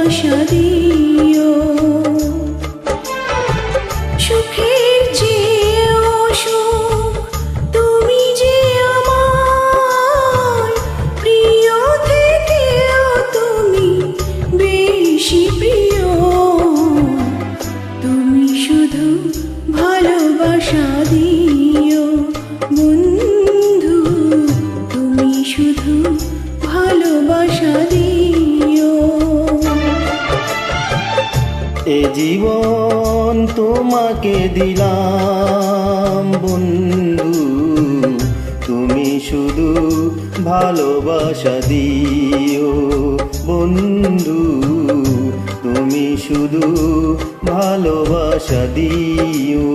ভালোবাসা দিও। সুখের চেয়েও সুখ তুমি যে আমার, প্রিয় থেকেও তুমি বেশি প্রিয়। তুমি শুধু ভালোবাসা দিও বন্ধু, তুমি শুধু ভালোবাসা দিও। এ জীবন তোমাকে দিলাম বন্ধু, তুমি শুধু ভালোবাসা দিও বন্ধু, তুমি শুধু ভালোবাসা দিও।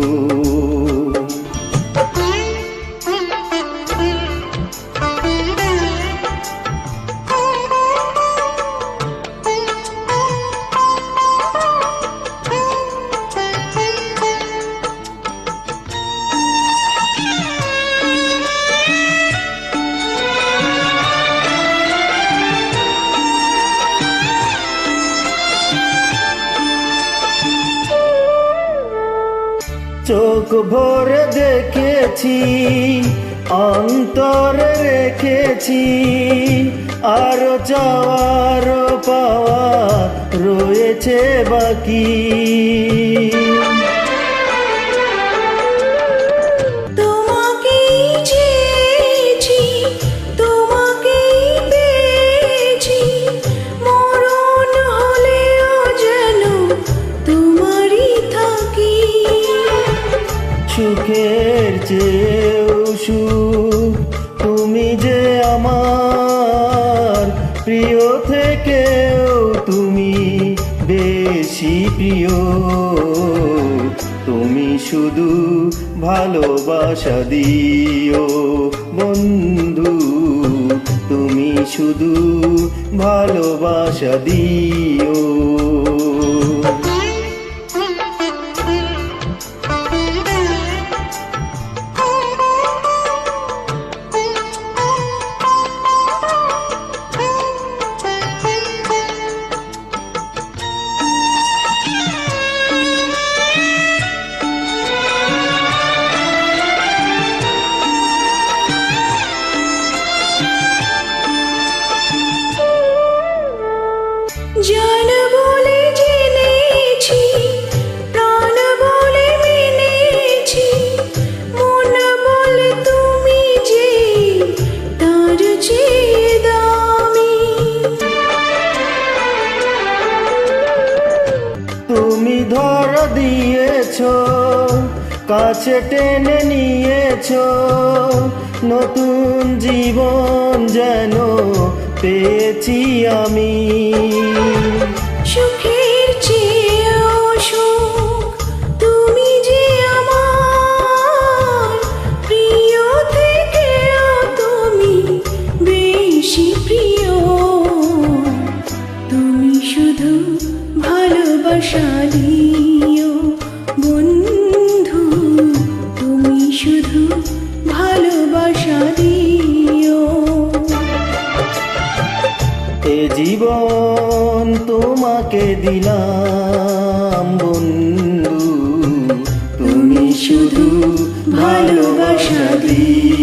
চোখ ভরে দেখেছি, অন্তরে রেখেছি, আরো চাওয়ার পাওয়া রয়েছে বাকি। সুখের চেয়েও সুখ তুমি যে আমার, প্রিয় থেকেও তুমি বেশি প্রিয়। তুমি শুধু ভালোবাসা দিও বন্ধু, তুমি শুধু ভালোবাসা দিও। জান বলে জেনেছি, প্রাণ বলে মেনেছি, মন বলে তুমি যে তার চেয়ে দামি। তুমি ধরা দিয়েছ, কাছে টেনে নিয়েছ, নতুন জীবন যেন পেয়েছি আমি। সুখের চেয়েও সুখ তুমি যে আমার, প্রিয় থেকেও তুমি বেশি প্রিয়। তুমি শুধু ভালোবাসা দিও বন্ধু, তুমি শুধু ভালোবাসা দিও। এ জীবন তোমাকে দিলাম বন্ধু, তুমি শুধু ভালোবাসা দিও।